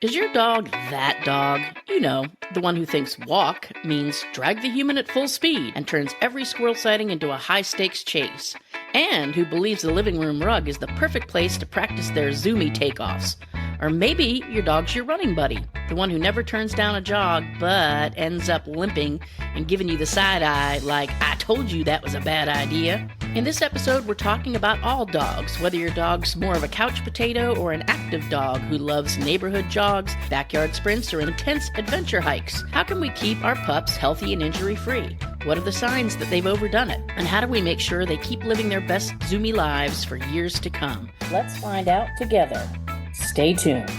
Is your dog that dog? You know, the one who thinks walk means drag the human at full speed and turns every squirrel sighting into a high-stakes chase. And who believes the living room rug is the perfect place to practice their zoomy takeoffs. Or maybe your dog's your running buddy, the one who never turns down a jog but ends up limping and giving you the side eye like, I told you that was a bad idea. In this episode, we're talking about all dogs, whether your dog's more of a couch potato or an active dog who loves neighborhood jogs, backyard sprints, or intense adventure hikes. How can we keep our pups healthy and injury-free? What are the signs that they've overdone it? And how do we make sure they keep living their best zoomy lives for years to come? Let's find out together. Stay tuned.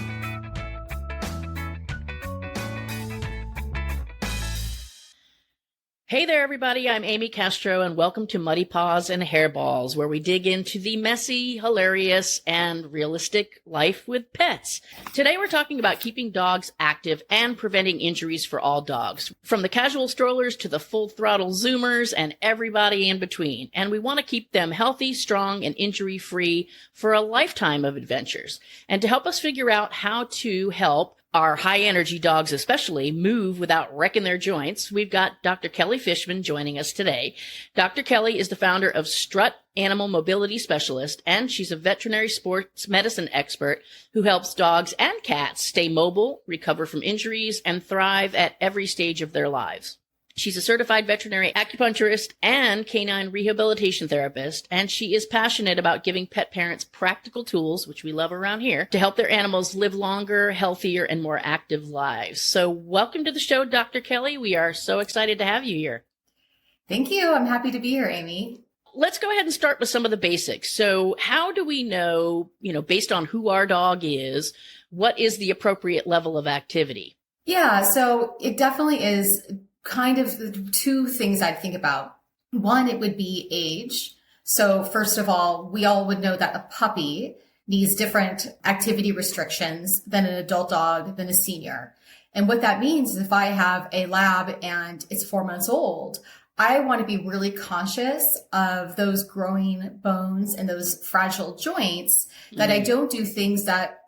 Hey there, everybody. I'm Amy Castro, and welcome to Muddy Paws and Hairballs, where we dig into the messy, hilarious, and realistic life with pets. Today, we're talking about keeping dogs active and preventing injuries for all dogs, from the casual strollers to the full-throttle Zoomers and everybody in between. And we want to keep them healthy, strong, and injury-free for a lifetime of adventures. And to help us figure out how to help our high-energy dogs especially move without wrecking their joints, we've got Dr. Kelly Fishman joining us today. Dr. Kelly is the founder of Strut Animal Mobility Specialist, and she's a veterinary sports medicine expert who helps dogs and cats stay mobile, recover from injuries, and thrive at every stage of their lives. She's a certified veterinary acupuncturist and canine rehabilitation therapist, and she is passionate about giving pet parents practical tools, which we love around here, to help their animals live longer, healthier, and more active lives. So welcome to the show, Dr. Kelly. We are so excited to have you here. Thank you. I'm happy to be here, Amy. Let's go ahead and start with some of the basics. So how do we know, based on who our dog is, what is the appropriate level of activity? Yeah, so it definitely is kind of two things I'd think about. One, it would be age. So first of all, we all would know that a puppy needs different activity restrictions than an adult dog, than a senior. And what that means is if I have a lab and it's 4 months old, I want to be really conscious of those growing bones and those fragile joints, that I don't do things that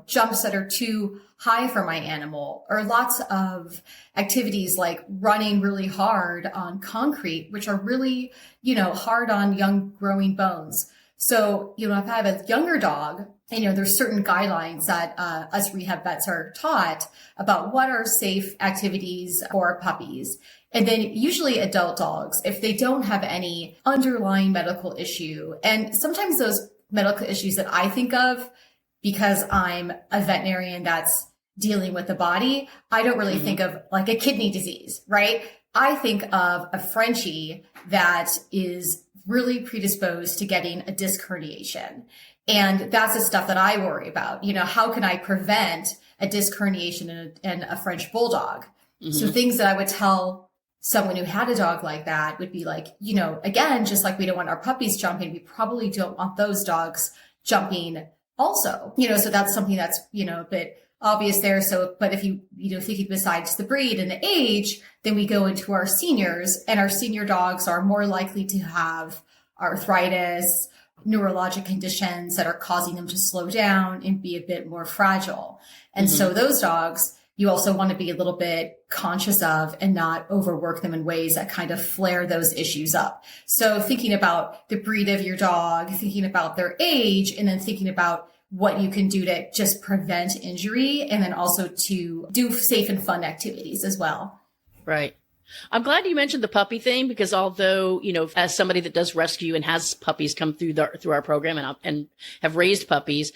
jumps that are too high for my animal, or lots of activities like running really hard on concrete, which are really, hard on young growing bones. So, if I have a younger dog, there's certain guidelines that us rehab vets are taught about what are safe activities for puppies. And then usually adult dogs, if they don't have any underlying medical issue, and sometimes those medical issues that I think of, because I'm a veterinarian that's dealing with the body, I don't really think of like a kidney disease, right? I think of a Frenchie that is really predisposed to getting a disc herniation. And that's the stuff that I worry about. How can I prevent a disc herniation in a French bulldog? So things that I would tell someone who had a dog like that would be like, again, just like we don't want our puppies jumping, we probably don't want those dogs jumping also, so that's something that's, a bit obvious there. So, but if you, thinking besides the breed and the age, then we go into our seniors, and our senior dogs are more likely to have arthritis, neurologic conditions that are causing them to slow down and be a bit more fragile. And so those dogs, you also want to be a little bit conscious of and not overwork them in ways that kind of flare those issues up. So thinking about the breed of your dog, thinking about their age, and then thinking about what you can do to just prevent injury, and then also to do safe and fun activities as well. Right. I'm glad you mentioned the puppy thing, because although, as somebody that does rescue and has puppies come through our program and have raised puppies,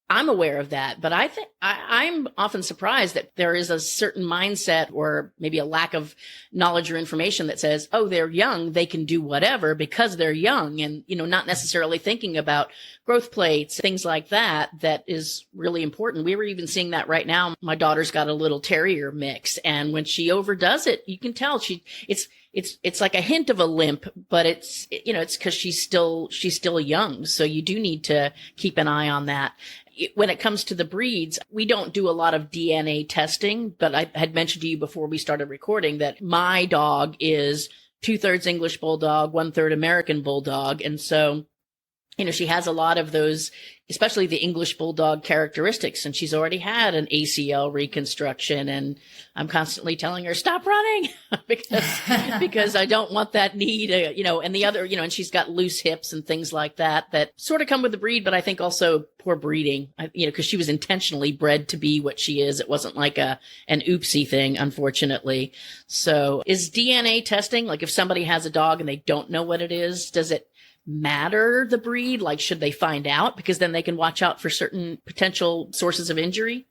I'm aware of that, but I think I'm often surprised that there is a certain mindset, or maybe a lack of knowledge or information, that says, oh, they're young, they can do whatever because they're young, and, not necessarily thinking about growth plates, things like that. That is really important. We were even seeing that right now. My daughter's got a little terrier mix, and when she overdoes it, you can tell it's like a hint of a limp, but it's because she's still young. So you do need to keep an eye on that. When it comes to the breeds, we don't do a lot of DNA testing, but I had mentioned to you before we started recording that my dog is 2/3 English Bulldog, 1/3 American Bulldog. And so she has a lot of those, especially the English Bulldog characteristics, and she's already had an ACL reconstruction. And I'm constantly telling her, stop running because I don't want that knee to, and the other, and she's got loose hips and things like that sort of come with the breed, but I think also poor breeding, because she was intentionally bred to be what she is. It wasn't like an oopsie thing, unfortunately. So is DNA testing, like if somebody has a dog and they don't know what it is, does it matter the breed? Like, should they find out? Because then they can watch out for certain potential sources of injury.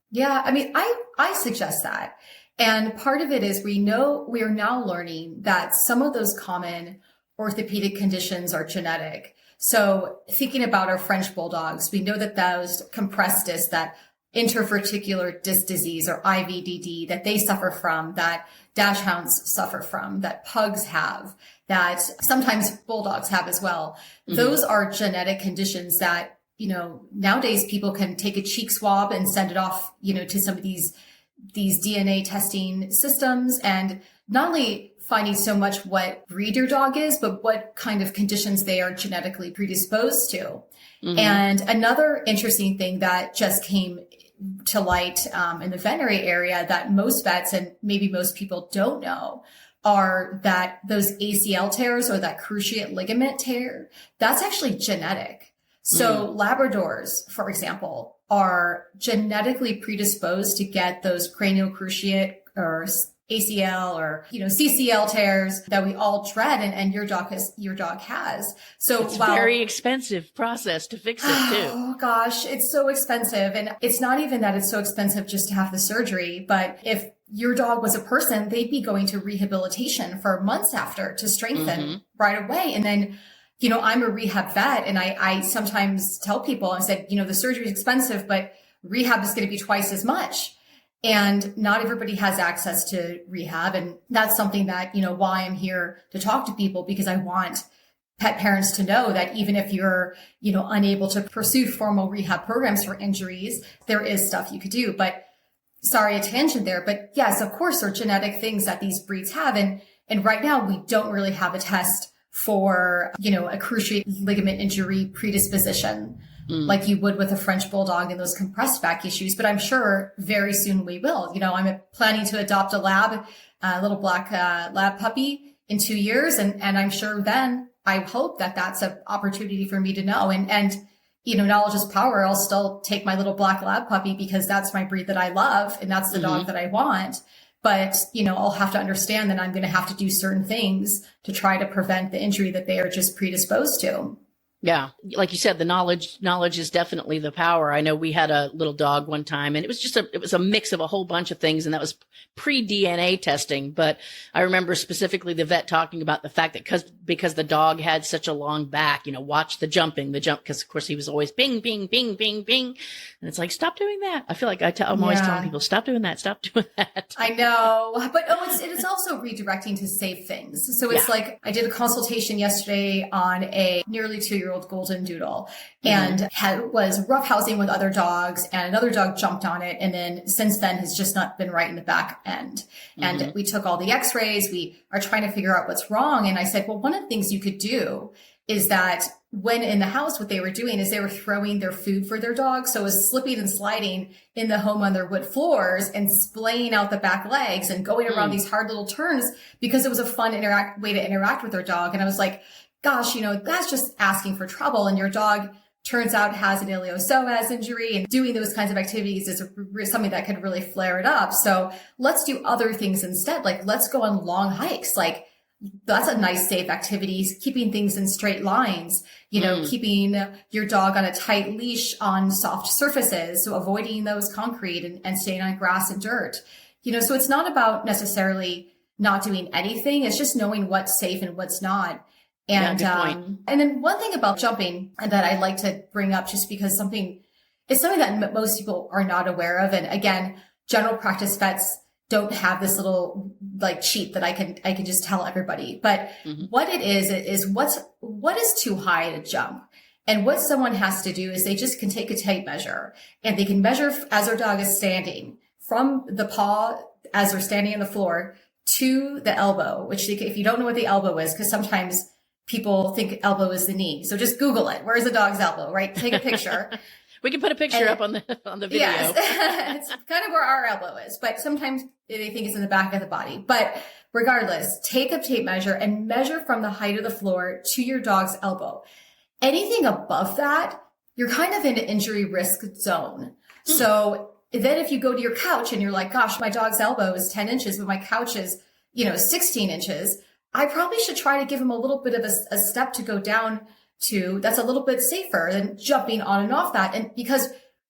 Yeah. I mean, I suggest that. And part of it is we are now learning that some of those common orthopedic conditions are genetic. So thinking about our French bulldogs, we know that those compressed discs, that interverticular disc disease or IVDD that they suffer from, that dachshunds suffer from, that pugs have, that sometimes bulldogs have as well. Mm-hmm. Those are genetic conditions that, nowadays people can take a cheek swab and send it off, to some of these DNA testing systems, and not only finding so much what breed your dog is, but what kind of conditions they are genetically predisposed to. Mm-hmm. And another interesting thing that just came to light in the veterinary area that most vets and maybe most people don't know are that those ACL tears or that cruciate ligament tear, that's actually genetic. So Labradors, for example, are genetically predisposed to get those cranial cruciate or ACL or, CCL tears that we all dread, and your dog has. So it's a very expensive process to fix it too. Oh gosh, it's so expensive. And it's not even that it's so expensive just to have the surgery, but if your dog was a person, they'd be going to rehabilitation for months after to strengthen right away. And then, I'm a rehab vet, and I sometimes tell people, I said, the surgery is expensive, but rehab is going to be twice as much. And not everybody has access to rehab. And that's something that, why I'm here to talk to people, because I want pet parents to know that even if you're, unable to pursue formal rehab programs for injuries, there is stuff you could do. But sorry, a tangent there. But yes, of course, there are genetic things that these breeds have. And right now we don't really have a test for, a cruciate ligament injury predisposition. Like you would with a French bulldog and those compressed back issues. But I'm sure very soon we will. I'm planning to adopt a little black lab puppy in 2 years. And I'm sure then I hope that that's an opportunity for me to know. And knowledge is power. I'll still take my little black lab puppy because that's my breed that I love. And that's the dog that I want. But, I'll have to understand that I'm going to have to do certain things to try to prevent the injury that they are just predisposed to. Yeah. Like you said, the knowledge is definitely the power. I know we had a little dog one time, and it was a mix of a whole bunch of things. And that was pre-DNA testing. But I remember specifically the vet talking about the fact that because the dog had such a long back, watch the jump, because of course he was always bing, bing, bing, bing, bing. And it's like, stop doing that. I feel like I'm always telling people, stop doing that. Stop doing that. I know. But it's also redirecting to safe things. So it's like I did a consultation yesterday on a nearly 2-year-old golden doodle and was roughhousing with other dogs, and another dog jumped on it. And then since then has just not been right in the back end. And we took all the x-rays. We are trying to figure out what's wrong. And I said, well, one of the things you could do is that when in the house, what they were doing is they were throwing their food for their dog. So it was slipping and sliding in the home on their wood floors and splaying out the back legs and going around these hard little turns because it was a fun way to interact with their dog. And I was like, gosh, that's just asking for trouble. And your dog turns out has an iliopsoas injury, and doing those kinds of activities is something that could really flare it up. So let's do other things instead. Like let's go on long hikes. Like that's a nice, safe activity, keeping things in straight lines, keeping your dog on a tight leash on soft surfaces. So avoiding those concrete and staying on grass and dirt, so it's not about necessarily not doing anything. It's just knowing what's safe and what's not. And, and then one thing about jumping that I'd like to bring up, just because it's something that most people are not aware of. And again, general practice vets don't have this little cheat that I can just tell everybody. But what it is what is too high to jump? And what someone has to do is they just can take a tape measure, and they can measure as their dog is standing from the paw as they're standing on the floor to the elbow, which if you don't know what the elbow is, because sometimes people think elbow is the knee. So just Google it. Where's a dog's elbow, right? Take a picture. We can put a picture up on the video. Yes, it's kind of where our elbow is, but sometimes they think it's in the back of the body. But regardless, take a tape measure and measure from the height of the floor to your dog's elbow. Anything above that, you're kind of in an injury risk zone. So then if you go to your couch and you're like, gosh, my dog's elbow is 10 inches, but my couch is, 16 inches, I probably should try to give him a little bit of a step to go down to that's a little bit safer than jumping on and off that. And because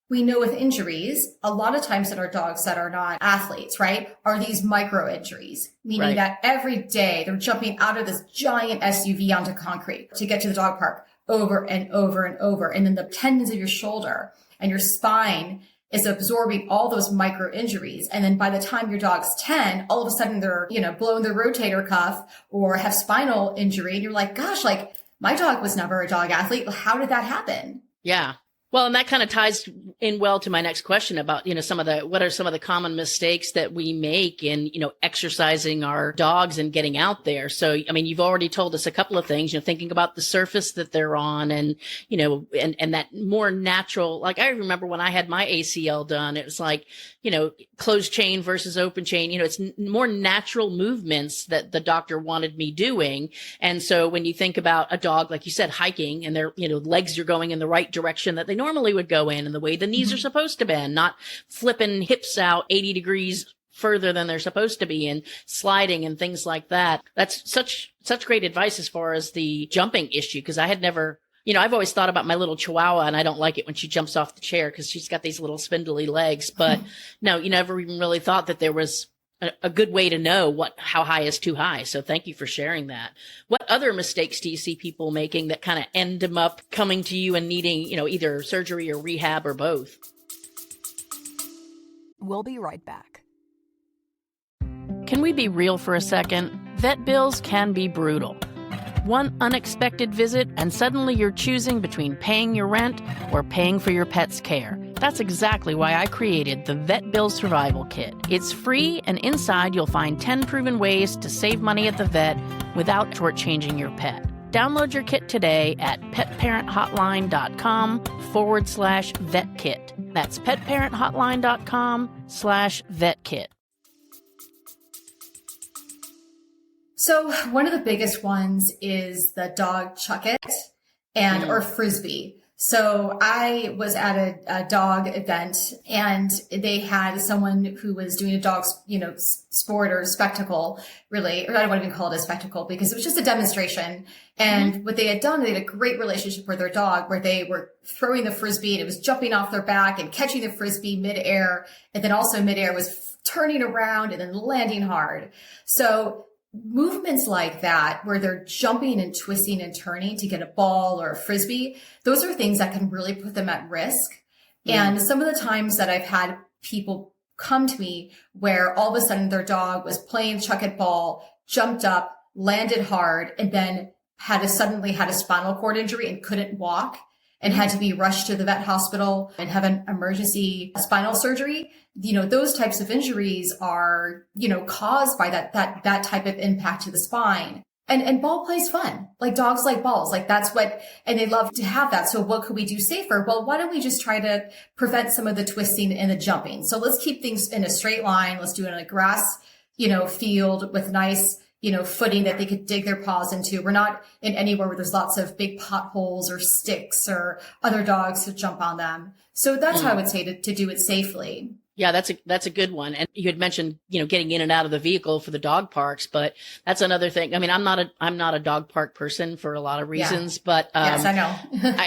we know with injuries, a lot of times that our dogs that are not athletes, right, are these micro injuries, meaning that every day they're jumping out of this giant SUV onto concrete to get to the dog park over and over and over. And then the tendons of your shoulder and your spine is absorbing all those micro injuries. And then by the time your dog's 10, all of a sudden they're, blowing their rotator cuff or have spinal injury. And you're like, gosh, like my dog was never a dog athlete. How did that happen? Yeah. Well, and that kind of ties in well to my next question about, what are some of the common mistakes that we make in, exercising our dogs and getting out there. So, I mean, you've already told us a couple of things, thinking about the surface that they're on and, and that more natural, like I remember when I had my ACL done, it was like, closed chain versus open chain, it's more natural movements that the doctor wanted me doing. And so when you think about a dog, like you said, hiking and their, legs are going in the right direction that they normally would go in and the way the knees are supposed to bend, not flipping hips out 80 degrees further than they're supposed to be and sliding and things like that. That's such great advice as far as the jumping issue. Cause I had never, I've always thought about my little Chihuahua and I don't like it when she jumps off the chair because she's got these little spindly legs. But no, you never even really thought that there was a good way to know how high is too high. So thank you for sharing that. What other mistakes do you see people making that kind of end them up coming to you and needing, either surgery or rehab or both? We'll be right back. Can we be real for a second? Vet bills can be brutal. One unexpected visit and suddenly you're choosing between paying your rent or paying for your pet's care. That's exactly why I created the Vet Bill Survival Kit. It's free, and inside you'll find 10 proven ways to save money at the vet without shortchanging your pet. Download your kit today at petparenthotline.com/vetkit. That's petparenthotline.com/vetkit. So one of the biggest ones is the dog chuck it or frisbee. So I was at a dog event and they had someone who was doing a dog, sport or spectacle, really, or I don't want to even call it a spectacle because it was just a demonstration. And what they had done, they had a great relationship with their dog where they were throwing the frisbee and it was jumping off their back and catching the frisbee midair. And then also midair was turning around and then landing hard. So movements like that, where they're jumping and twisting and turning to get a ball or a frisbee, those are things that can really put them at risk. And some of the times that I've had people come to me where all of a sudden their dog was playing chuck it ball, jumped up, landed hard, and then suddenly had a spinal cord injury and couldn't walk and had to be rushed to the vet hospital and have an emergency spinal surgery. Those types of injuries are, caused by that type of impact to the spine. And ball play's fun. Like dogs like balls. Like that's and they love to have that. So what could we do safer? Well, why don't we just try to prevent some of the twisting and the jumping? So let's keep things in a straight line. Let's do it in a grass, field with nice, footing that they could dig their paws into. We're not in anywhere where there's lots of big potholes or sticks or other dogs to jump on them. So that's how I would say to do it safely. Yeah, that's a good one. And you had mentioned, getting in and out of the vehicle for the dog parks, but that's another thing. I mean, I'm not a dog park person for a lot of reasons, but, yes, I know.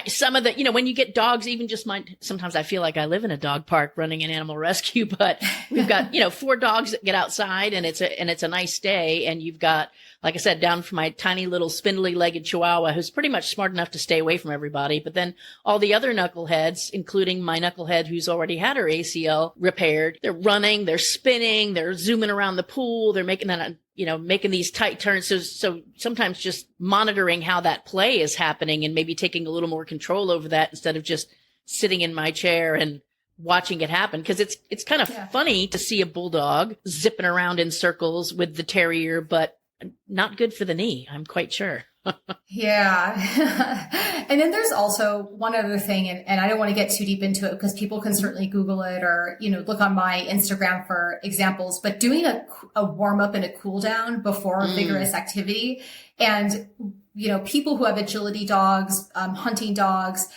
Some of the, when you get dogs, even just sometimes I feel like I live in a dog park running an animal rescue, but we've got, 4 dogs that get outside and it's a nice day. And you've got, like I said, down from my tiny little spindly legged Chihuahua, who's pretty much smart enough to stay away from everybody. But then all the other knuckleheads, including my knucklehead who's already had her ACL repaired, they're running, they're spinning, they're zooming around the pool, they're making that, making these tight turns. So sometimes just monitoring how that play is happening and maybe taking a little more control over that instead of just sitting in my chair and watching it happen. Cause it's kind of funny to see a bulldog zipping around in circles with the terrier, but not good for the knee, I'm quite sure. Yeah. And then there's also one other thing, and I don't want to get too deep into it because people can certainly Google it or, look on my Instagram for examples, but doing a warm up and a cool down before vigorous activity. And, people who have agility dogs, hunting dogs,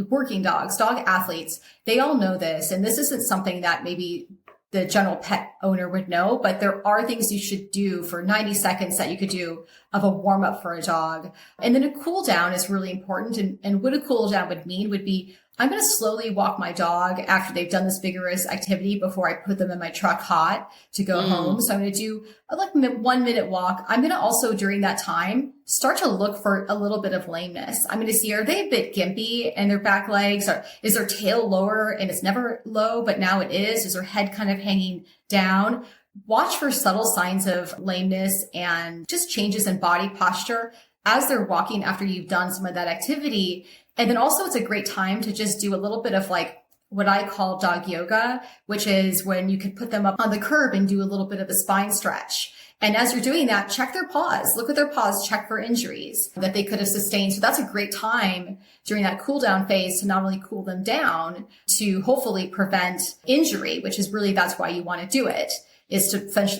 working dogs, dog athletes, they all know this. And this isn't something that maybe the general pet owner would know, but there are things you should do for 90 seconds that you could do of a warm up for a dog. And then a cool down is really important. And what a cool down would mean would be, I'm going to slowly walk my dog after they've done this vigorous activity before I put them in my truck hot to go home. So I'm going to do a 1 minute walk. I'm going to also during that time start to look for a little bit of lameness. I'm going to see, are they a bit gimpy in their back legs? Or is their tail lower and it's never low, but now it is? Is their head kind of hanging down? Watch for subtle signs of lameness and just changes in body posture as they're walking after you've done some of that activity. And then also it's a great time to just do a little bit of like what I call dog yoga, which is when you could put them up on the curb and do a little bit of a spine stretch. And as you're doing that, check their paws, look at their paws, check for injuries that they could have sustained. So that's a great time during that cool down phase to not only cool them down, to hopefully prevent injury, which is really, that's why you want to do it, is to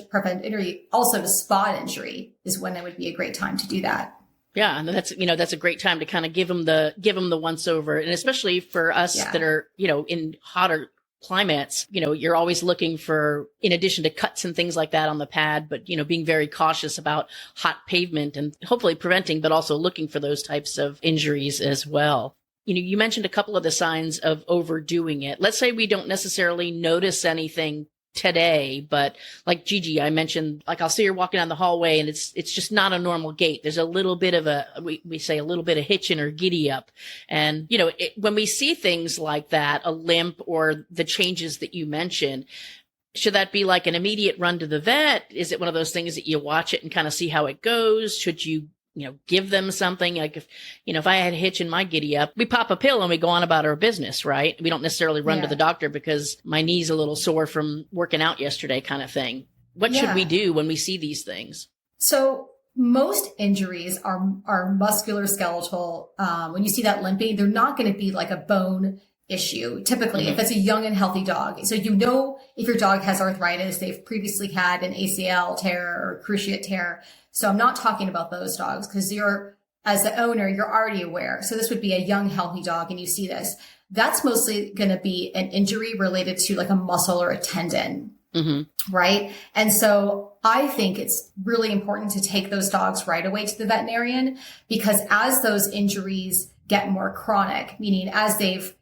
prevent injury. Also to spot injury is when it would be a great time to do that. Yeah, and that's a great time to kind of give them the once over, and especially for us that are in hotter climates, you're always looking for, in addition to cuts and things like that on the pad, but being very cautious about hot pavement and hopefully preventing, but also looking for those types of injuries as well. You mentioned a couple of the signs of overdoing it. Let's say we don't necessarily notice anything today, but like Gigi, I mentioned, like I'll see her walking down the hallway and it's just not a normal gait. There's a little bit of we say a little bit of hitch in her giddy up. And, when we see things like that, a limp or the changes that you mentioned, should that be like an immediate run to the vet? Is it one of those things that you watch it and kind of see how it goes? Should you give them something? Like if I had a hitch in my giddy up, we pop a pill and we go on about our business, right? We don't necessarily run to the doctor because my knee's a little sore from working out yesterday kind of thing. What should we do when we see these things? So most injuries are musculoskeletal. When you see that limping, they're not going to be like a bone issue. Typically, if it's a young and healthy dog. So if your dog has arthritis, they've previously had an ACL tear or cruciate tear. So I'm not talking about those dogs because as the owner, you're already aware. So this would be a young, healthy dog and you see this. That's mostly going to be an injury related to like a muscle or a tendon. Right. And so I think it's really important to take those dogs right away to the veterinarian, because as those injuries get more chronic, meaning as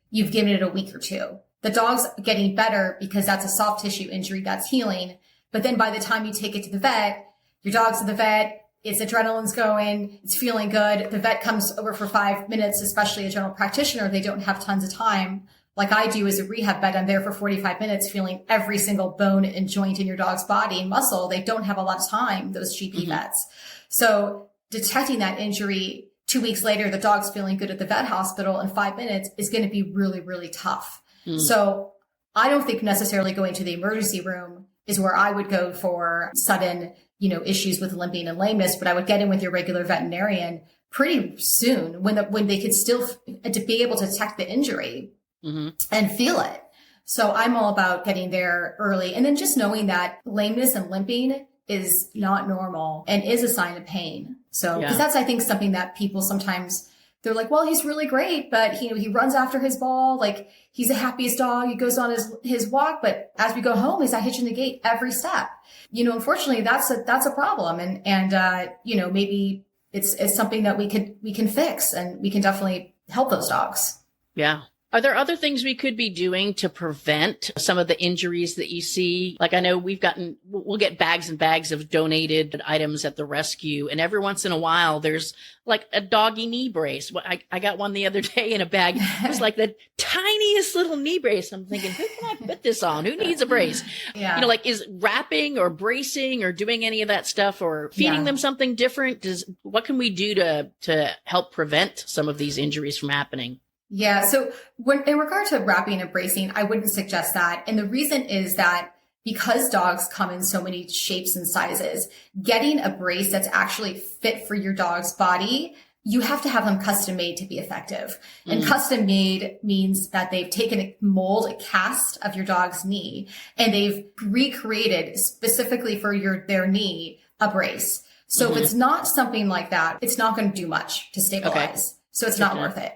you've given it a week or two, the dog's getting better because that's a soft tissue injury that's healing. But then by the time you take it to the vet, your dog's at the vet, its adrenaline's going, it's feeling good. The vet comes over for 5 minutes, especially a general practitioner. They don't have tons of time. Like I do as a rehab vet, I'm there for 45 minutes feeling every single bone and joint in your dog's body and muscle. They don't have a lot of time, those GP vets. So detecting that injury 2 weeks later, the dog's feeling good at the vet hospital in 5 minutes is going to be really, really tough. So I don't think necessarily going to the emergency room is where I would go for sudden, issues with limping and lameness, but I would get in with your regular veterinarian pretty soon when they could still to be able to detect the injury and feel it. So I'm all about getting there early. And then just knowing that lameness and limping is not normal and is a sign of pain. So, because that's, I think, something that people sometimes, they're like, well, he's really great, but he runs after his ball. Like he's the happiest dog. He goes on his walk. But as we go home, he's not hitching the gate every step. Unfortunately, that's a problem. And maybe it's something that we can fix, and we can definitely help those dogs. Yeah. Are there other things we could be doing to prevent some of the injuries that you see? Like I know we'll get bags and bags of donated items at the rescue. And every once in a while, there's like a doggy knee brace. I got one the other day in a bag. It was like the tiniest little knee brace. I'm thinking, who can I put this on? Who needs a brace? Yeah. Is wrapping or bracing or doing any of that stuff or feeding them something different? What can we do to help prevent some of these injuries from happening? Yeah. So in regard to wrapping and bracing, I wouldn't suggest that. And the reason is that because dogs come in so many shapes and sizes, getting a brace that's actually fit for your dog's body, you have to have them custom made to be effective. And custom made means that they've taken a mold, a cast of your dog's knee, and they've recreated specifically for their knee a brace. So if it's not something like that, it's not going to do much to stabilize. Okay. So it's not worth it.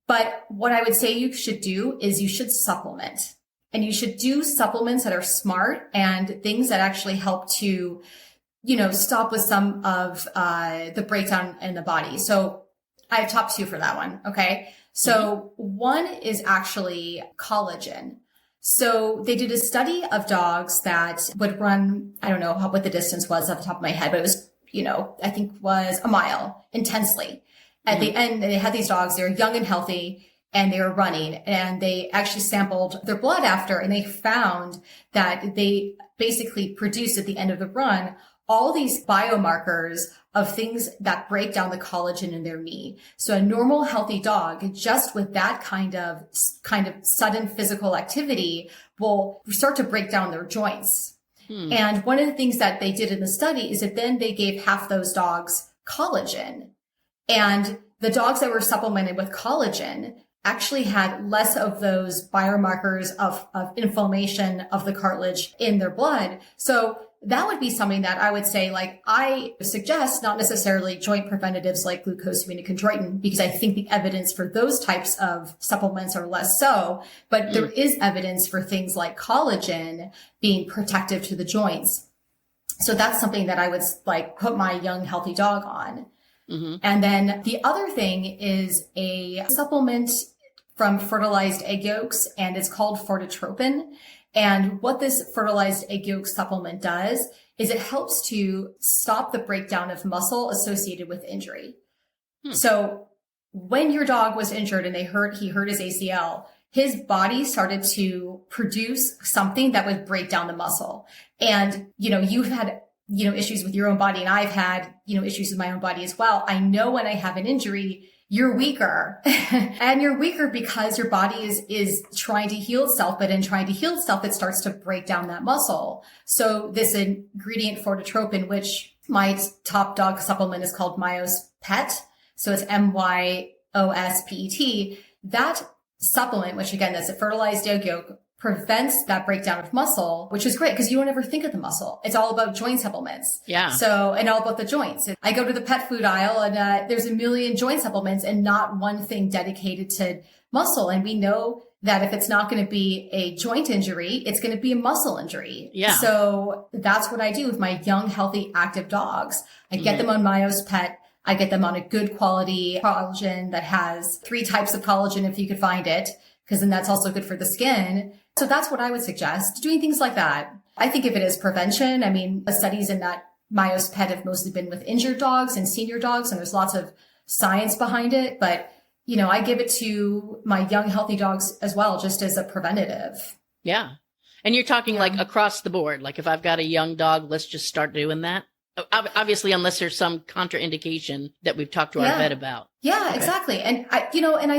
But what I would say you should do is you should supplement. And you should do supplements that are smart and things that actually help to, stop with some of the breakdown in the body. So I have top two for that one. Okay. So one is actually collagen. So they did a study of dogs that would run, I don't know what the distance was off the top of my head, but it was, I think was a mile intensely. At the end, they had these dogs, they were young and healthy, and they were running, and they actually sampled their blood after, and they found that they basically produced at the end of the run all these biomarkers of things that break down the collagen in their knee. So a normal healthy dog, just with that kind of sudden physical activity, will start to break down their joints. And one of the things that they did in the study is that then they gave half those dogs collagen. And the dogs that were supplemented with collagen actually had less of those biomarkers of inflammation of the cartilage in their blood. So that would be something that I would say, I suggest not necessarily joint preventatives like glucosamine and chondroitin, because I think the evidence for those types of supplements are less so, but there is evidence for things like collagen being protective to the joints. So that's something that I would put my young healthy dog on. And then the other thing is a supplement from fertilized egg yolks, and it's called Fortitropin. And what this fertilized egg yolk supplement does is it helps to stop the breakdown of muscle associated with injury. So when your dog was injured and he hurt his ACL, his body started to produce something that would break down the muscle. And, you've had issues with your own body, and I've had, issues with my own body as well. I know when I have an injury, you're weaker and you're weaker because your body is trying to heal itself, but in trying to heal itself, it starts to break down that muscle. So this ingredient Fortitropin, which my top dog supplement is called Myos Pet. So it's MYOSPET. That supplement, which again, that's a fertilized egg yolk, prevents that breakdown of muscle, which is great because you don't ever think of the muscle. It's all about joint supplements. Yeah. So, and all about the joints. I go to the pet food aisle and there's a million joint supplements and not one thing dedicated to muscle. And we know that if it's not going to be a joint injury, it's going to be a muscle injury. Yeah. So that's what I do with my young, healthy, active dogs. I get them on Myos Pet. I get them on a good quality collagen that has 3 types of collagen if you could find it, because then that's also good for the skin. So that's what I would suggest, doing things like that. I think if it is prevention, the studies in that Myos Pet have mostly been with injured dogs and senior dogs, and there's lots of science behind it. But, I give it to my young, healthy dogs as well, just as a preventative. Yeah. And you're talking across the board. Like if I've got a young dog, let's just start doing that. Obviously, unless there's some contraindication that we've talked to our vet about. Yeah, okay. Exactly. And I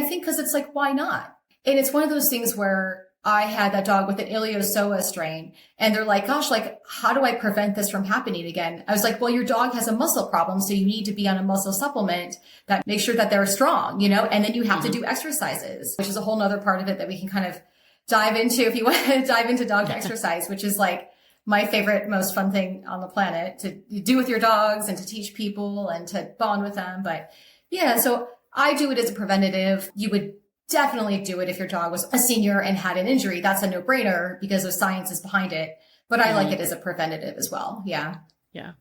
think because it's why not? And it's one of those things where I had that dog with an Iliopsoas strain, and they're like, gosh, how do I prevent this from happening again? I was like, well, your dog has a muscle problem, so you need to be on a muscle supplement that makes sure that they're strong, and then you have to do exercises, which is a whole nother part of it that we can kind of dive into if you want to dive into dog exercise, which is my favorite, most fun thing on the planet to do with your dogs and to teach people and to bond with them. But yeah, so I do it as a preventative. You would definitely do it if your dog was a senior and had an injury. That's a no-brainer because the science is behind it. But I like it as a preventative as well. Yeah. Yeah.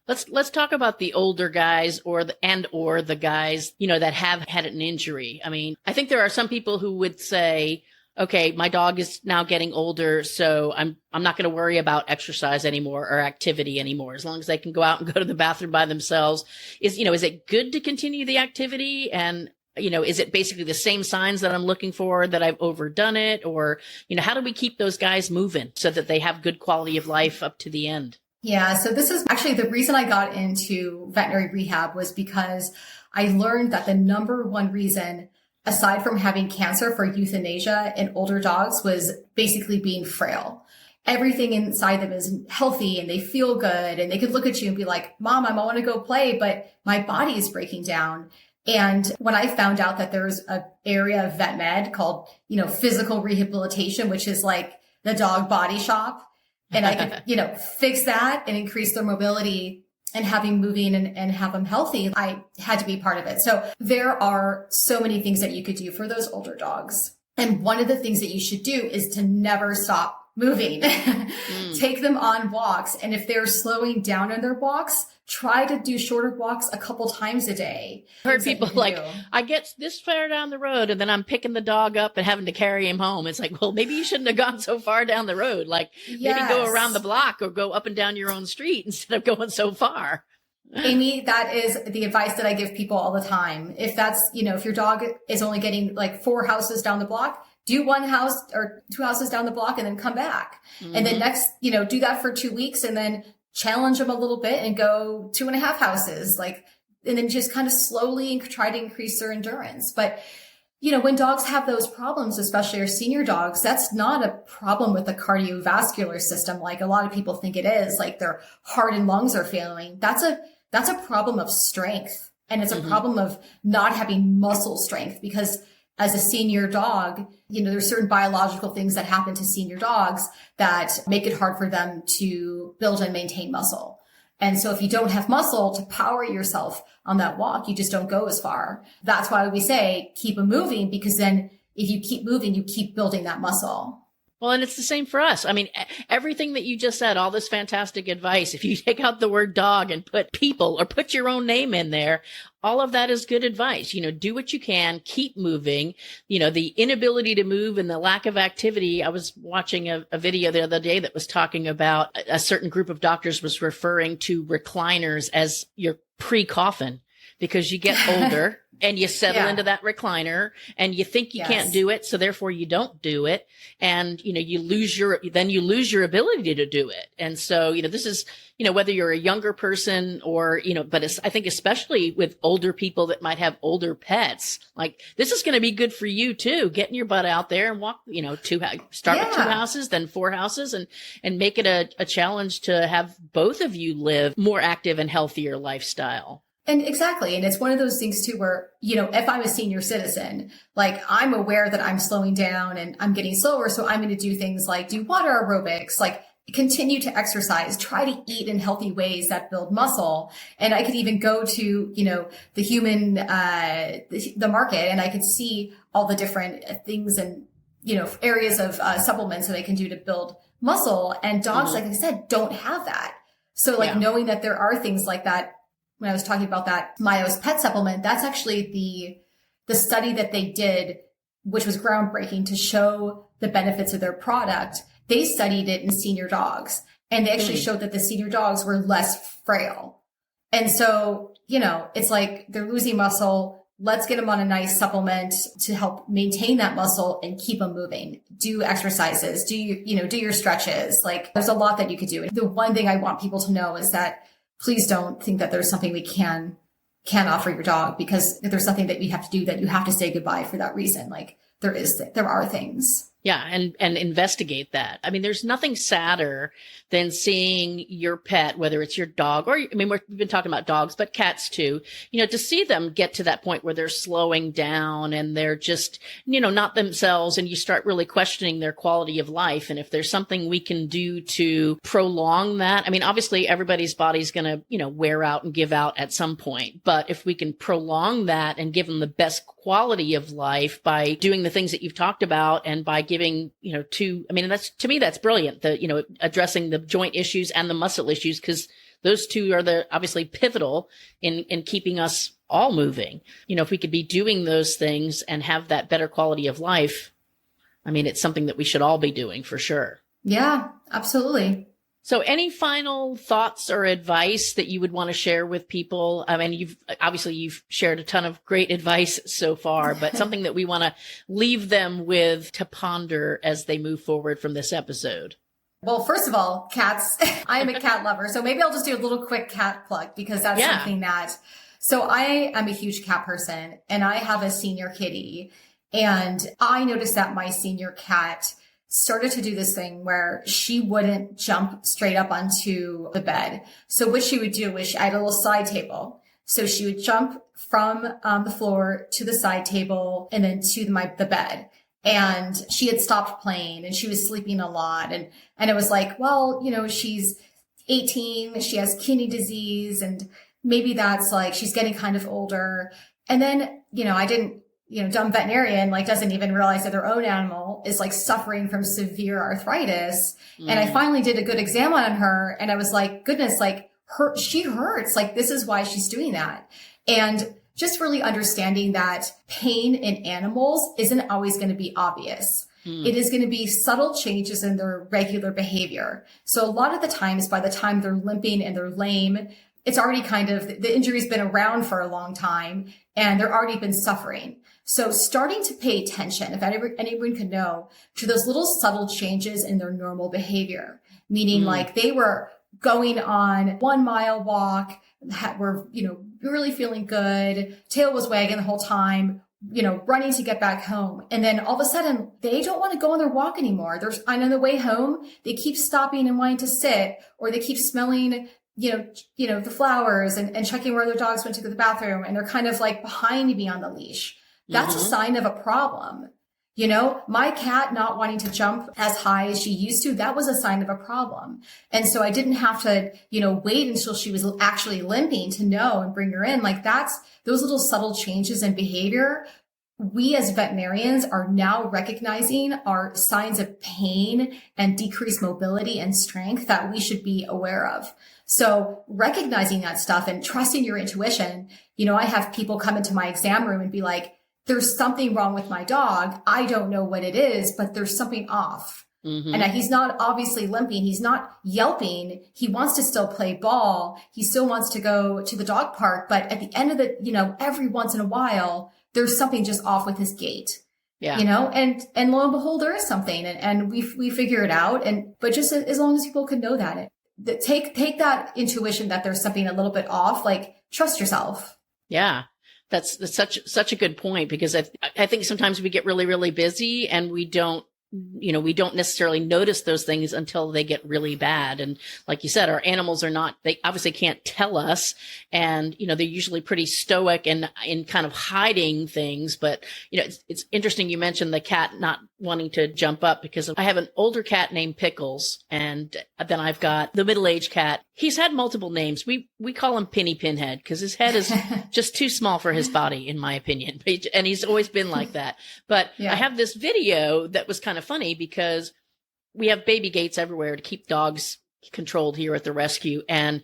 Let's talk about the older guys or the guys, that have had an injury. I think there are some people who would say, okay, my dog is now getting older, so I'm not going to worry about exercise anymore or activity anymore. As long as they can go out and go to the bathroom by themselves. Is it good to continue the activity? And is it basically the same signs that I'm looking for that I've overdone it? Or, how do we keep those guys moving so that they have good quality of life up to the end? Yeah. So this is actually the reason I got into veterinary rehab was because I learned that the number one reason, aside from having cancer, for euthanasia in older dogs was basically being frail. everything inside them is healthy and they feel good and they could look at you and be like, Mom, I want to go play, but my body is breaking down. And when I found out that there's an area of vet med called, physical rehabilitation, which is like the dog body shop, and I could, fix that and increase their mobility and having moving and have them healthy, I had to be part of it. So there are so many things that you could do for those older dogs. And one of the things that you should do is to never stop moving. Take them on walks. And if they're slowing down on their walks, try to do shorter walks a couple times a day. I've heard people like, I get this far down the road and then I'm picking the dog up and having to carry him home. It's like, well, maybe you shouldn't have gone so far down the road. Like maybe go around the block or go up and down your own street instead of going so far. Amy, that is the advice that I give people all the time. If that's, if your dog is only getting like 4 houses down the block, do 1 house or 2 houses down the block and then come back. And then next, do that for 2 weeks and then challenge them a little bit and go 2.5 houses, and then just kind of slowly try to increase their endurance. But, when dogs have those problems, especially our senior dogs, that's not a problem with the cardiovascular system. Like a lot of people think it is, like their heart and lungs are failing. That's a problem of strength. And it's a problem of not having muscle strength, because as a senior dog, there's certain biological things that happen to senior dogs that make it hard for them to build and maintain muscle. And so if you don't have muscle to power yourself on that walk, you just don't go as far. That's why we say keep them moving, because then if you keep moving, you keep building that muscle. Well, and it's the same for us. I mean, everything that you just said, all this fantastic advice, if you take out the word dog and put people or put your own name in there, all of that is good advice. Do what you can, keep moving. The inability to move and the lack of activity. I was watching a video the other day that was talking about a certain group of doctors was referring to recliners as your pre-coffin, because you get older and you settle into that recliner and you think you can't do it. So therefore you don't do it. And, you lose your ability to do it. And so, this is, whether you're a younger person or, but I think especially with older people that might have older pets, like this is going to be good for you too. Getting your butt out there and walk, start with 2 houses, then 4 houses and make it a challenge to have both of you live more active and healthier lifestyle. And exactly. And it's one of those things too, where, if I'm a senior citizen, like I'm aware that I'm slowing down and I'm getting slower. So I'm going to do things like do water aerobics, like continue to exercise, try to eat in healthy ways that build muscle. And I could even go to, the human, the market, and I could see all the different things and, areas of supplements that I can do to build muscle. And dogs, like I said, don't have that. So knowing that there are things like that. When I was talking about that Mayo's pet supplement, that's actually the study that they did, which was groundbreaking to show the benefits of their product. They studied it in senior dogs, and they actually showed that the senior dogs were less frail. And so, it's like they're losing muscle. Let's get them on a nice supplement to help maintain that muscle and keep them moving. Do exercises, do your stretches. Like there's a lot that you could do. And the one thing I want people to know is that please don't think that there's something we can offer your dog, because if there's something that we have to do, that you have to say goodbye for that reason. Like there are things. Yeah. And investigate that. I mean, there's nothing sadder than seeing your pet, whether it's your dog or, we've been talking about dogs, but cats too, to see them get to that point where they're slowing down and they're just, not themselves. And you start really questioning their quality of life. And if there's something we can do to prolong that, obviously everybody's body's going to, wear out and give out at some point. But if we can prolong that and give them the best quality of life by doing the things that you've talked about and by giving, that's brilliant. Addressing the joint issues and the muscle issues, because those two are obviously pivotal in keeping us all moving. If we could be doing those things and have that better quality of life, it's something that we should all be doing for sure. Yeah, absolutely. So any final thoughts or advice that you would want to share with people? You've shared a ton of great advice so far, but something that we want to leave them with to ponder as they move forward from this episode. Well, first of all, cats. I am a cat lover. So maybe I'll just do a little quick cat plug, because that's something that, so I am a huge cat person and I have a senior kitty, and I noticed that my senior cat started to do this thing where she wouldn't jump straight up onto the bed. So what she would do was I had a little side table. So she would jump from the floor to the side table and then to the bed. And she had stopped playing and she was sleeping a lot. And it was like, well, she's 18, she has kidney disease, and maybe that's like, she's getting kind of older. And then, I didn't, dumb veterinarian, like, doesn't even realize that their own animal is like suffering from severe arthritis. And I finally did a good exam on her and I was like, goodness, like she hurts. Like, this is why she's doing that. And just really understanding that pain in animals isn't always going to be obvious. It is going to be subtle changes in their regular behavior. So a lot of the times, by the time they're limping and they're lame, it's already kind of, the injury's been around for a long time and they're already been suffering. So starting to pay attention, if anyone could know, to those little subtle changes in their normal behavior, meaning like they were going on 1 mile walk, were, really feeling good, tail was wagging the whole time, running to get back home. And then all of a sudden they don't want to go on their walk anymore. On the way home, they keep stopping and wanting to sit, or they keep smelling, the flowers and checking where their dogs went to the bathroom. And they're kind of like behind me on the leash. That's a sign of a problem. My cat not wanting to jump as high as she used to, that was a sign of a problem. And so I didn't have to, wait until she was actually limping to know and bring her in. Like, that's those little subtle changes in behavior. We as veterinarians are now recognizing are signs of pain and decreased mobility and strength that we should be aware of. So recognizing that stuff and trusting your intuition, I have people come into my exam room and be like, there's something wrong with my dog. I don't know what it is, but there's something off. And he's not obviously limping. He's not yelping. He wants to still play ball. He still wants to go to the dog park. But at the end of the, every once in a while, there's something just off with his gait. Yeah. And lo and behold, there is something and we figure it out. But just as long as people can know that, take that intuition that there's something a little bit off, like trust yourself. Yeah. That's such a good point, because I think sometimes we get really, really busy and we don't necessarily notice those things until they get really bad. And like you said, our animals they obviously can't tell us. And, they're usually pretty stoic and in kind of hiding things. But, it's interesting you mentioned the cat not wanting to jump up, because I have an older cat named Pickles. And then I've got the middle-aged cat. He's had multiple names. We call him Penny Pinhead because his head is just too small for his body, in my opinion. And he's always been like that. But I have this video that was kind of funny because we have baby gates everywhere to keep dogs controlled here at the rescue. And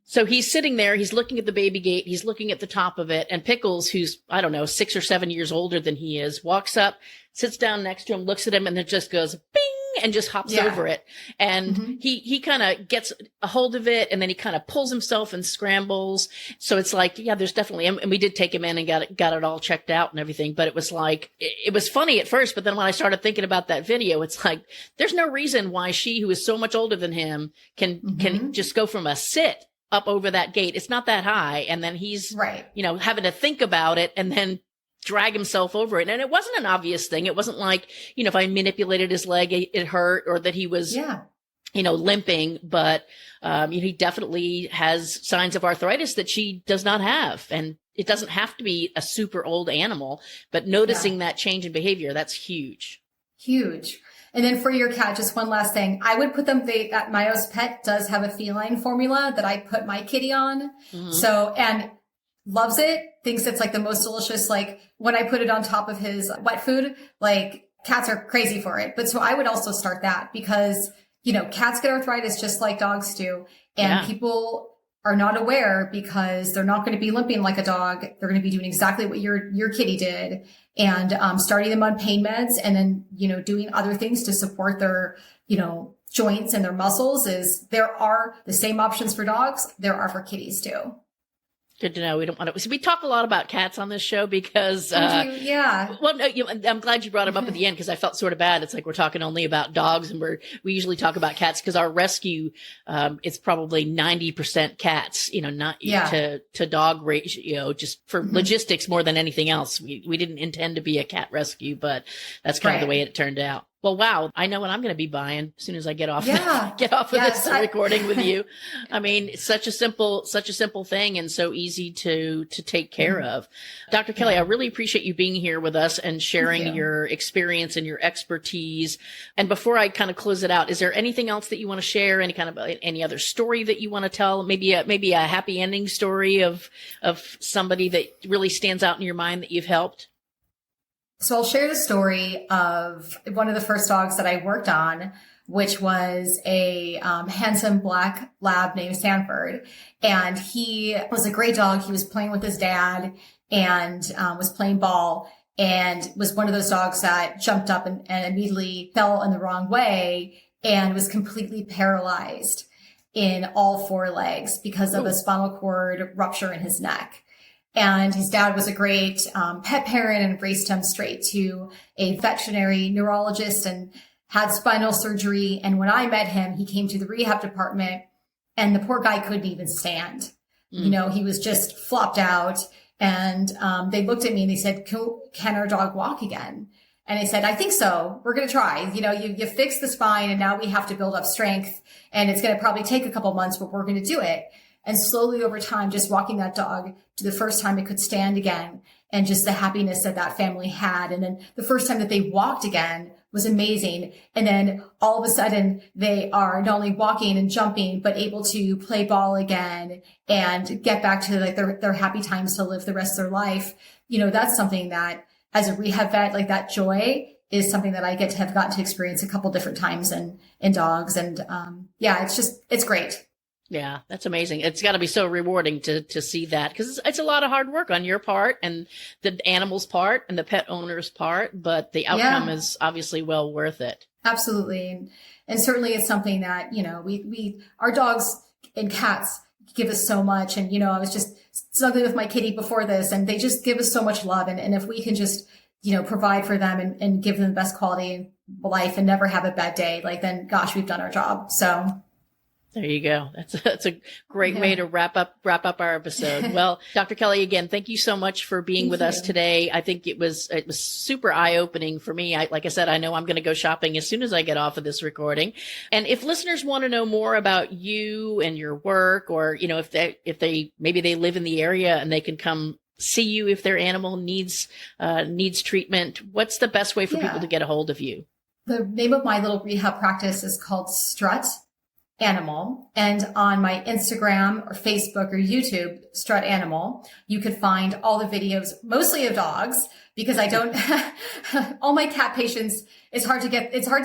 so he's sitting there, he's looking at the baby gate, he's looking at the top of it. And Pickles, who's, 6 or 7 years older than he is, walks up, sits down next to him, looks at him, and then just goes bing and just hops over it. And he kind of gets a hold of it, and then he kind of pulls himself and scrambles. So it's like, there's definitely, and we did take him in and got it all checked out and everything. But it was like, it was funny at first, but then when I started thinking about that video, it's like, there's no reason why she, who is so much older than him, can just go from a sit up over that gate. It's not that high. And then he's, having to think about it and then drag himself over it. And it wasn't an obvious thing. It wasn't like, if I manipulated his leg, it hurt, or that he was, limping, but, he definitely has signs of arthritis that she does not have. And it doesn't have to be a super old animal, but noticing that change in behavior, that's huge. Huge. And then for your cat, just one last thing. I would put them, Mayo's Pet does have a feline formula that I put my kitty on. So, and loves it, thinks it's like the most delicious. Like when I put it on top of his wet food, like cats are crazy for it. But so I would also start that because, cats get arthritis just like dogs do. And people are not aware because they're not going to be limping like a dog. They're going to be doing exactly what your kitty did, and starting them on pain meds, and then, doing other things to support their, joints and their muscles. There are the same options for dogs. There are for kitties too. Good to know. We don't want to. So we talk a lot about cats on this show because, Well, no, I'm glad you brought them up at the end because I felt sort of bad. It's like we're talking only about dogs, and we usually talk about cats because our rescue, it's probably 90% cats. Not to dog ratio, just for logistics more than anything else. We didn't intend to be a cat rescue, but that's kind of the way it turned out. Well, wow. I know what I'm going to be buying as soon as I get off, Yeah. get off of Yes, this recording with you. I mean, it's such a simple thing and so easy to take care of. Dr. Kelly, I really appreciate you being here with us and sharing your experience and your expertise. And before I kind of close it out, is there anything else that you want to share? Any other story that you want to tell? Maybe a happy ending story of somebody that really stands out in your mind that you've helped? So I'll share the story of one of the first dogs that I worked on, which was a handsome black lab named Sanford. And he was a great dog. He was playing with his dad and was playing ball, and was one of those dogs that jumped up and immediately fell in the wrong way and was completely paralyzed in all four legs because of a spinal cord rupture in his neck. And his dad was a great pet parent and raced him straight to a veterinary neurologist and had spinal surgery. And when I met him, he came to the rehab department and the poor guy couldn't even stand. You know, he was just flopped out. And they looked at me and they said, can our dog walk again? And I said, I think so. We're going to try. You know, you fix the spine and now we have to build up strength. And it's going to probably take a couple months, but we're going to do it. And slowly over time, just walking that dog to the first time it could stand again, and just the happiness that that family had. And then the first time that they walked again was amazing. And then all of a sudden they are not only walking and jumping, but able to play ball again and get back to like their happy times to live the rest of their life. You know, that's something that as a rehab vet, like that joy is something that I get to have gotten to experience a couple different times in dogs. And it's great. Yeah, that's amazing. It's got to be so rewarding to see that, because it's a lot of hard work on your part and the animal's part and the pet owner's part, but the outcome is obviously well worth it. Absolutely. And certainly it's something that, you know, our dogs and cats give us so much. And, you know, I was just snuggling with my kitty before this, and they just give us so much love. And if we can just, you know, provide for them and give them the best quality of life and never have a bad day, like, then gosh, we've done our job. So there you go. That's a great way to wrap up our episode. Well, Dr. Kelly, again, thank you so much for being with us today. I think it was super eye-opening for me. Like I said, I know I'm going to go shopping as soon as I get off of this recording. And if listeners want to know more about you and your work, or, you know, if they maybe they live in the area and they can come see you if their animal needs treatment, what's the best way for people to get a hold of you? The name of my little rehab practice is called Strut Animal. And on my Instagram or Facebook or YouTube, Strut Animal, you could find all the videos, mostly of dogs, because I don't, all my cat patients, it's hard to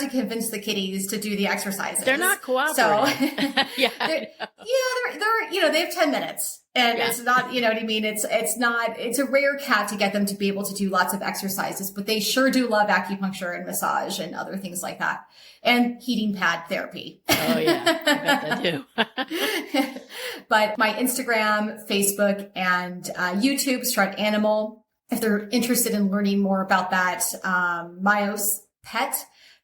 convince the kitties to do the exercises. They're not cooperating. So, they're, you know, they have 10 minutes. And it's not, you know what I mean? It's a rare cat to get them to be able to do lots of exercises, but they sure do love acupuncture and massage and other things like that. And heating pad therapy. Oh yeah, I bet they do. But my Instagram, Facebook, and YouTube, Strut Animal. If they're interested in learning more about that Myos Pet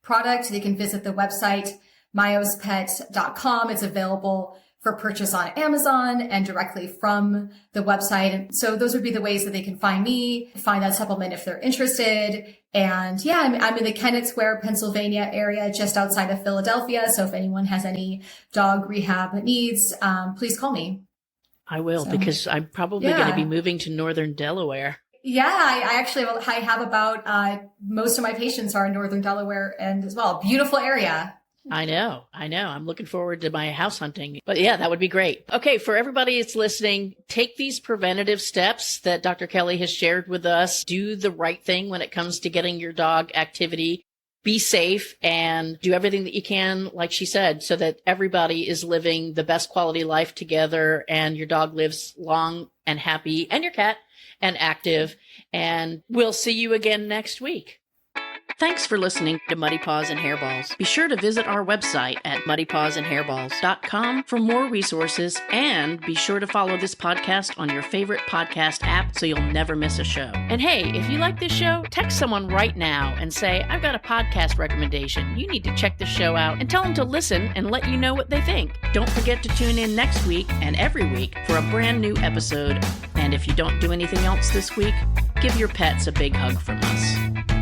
product, they can visit the website, myospet.com. It's available for purchase on Amazon and directly from the website. And so those would be the ways that they can find me, find that supplement if they're interested. And yeah, I'm in the Kennett Square, Pennsylvania area, just outside of Philadelphia. So if anyone has any dog rehab needs, please call me. I will, because I'm probably going to be moving to Northern Delaware. Yeah, I have about, most of my patients are in Northern Delaware and as well. Beautiful area. I know. I'm looking forward to my house hunting. But yeah, that would be great. Okay, for everybody that's listening, take these preventative steps that Dr. Kelly has shared with us. Do the right thing when it comes to getting your dog activity. Be safe and do everything that you can, like she said, so that everybody is living the best quality life together and your dog lives long and happy, and your cat, and active. And we'll see you again next week. Thanks for listening to Muddy Paws and Hairballs. Be sure to visit our website at muddypawsandhairballs.com for more resources, and be sure to follow this podcast on your favorite podcast app so you'll never miss a show. And hey, if you like this show, text someone right now and say, I've got a podcast recommendation. You need to check this show out, and tell them to listen and let you know what they think. Don't forget to tune in next week and every week for a brand new episode. And if you don't do anything else this week, give your pets a big hug from us.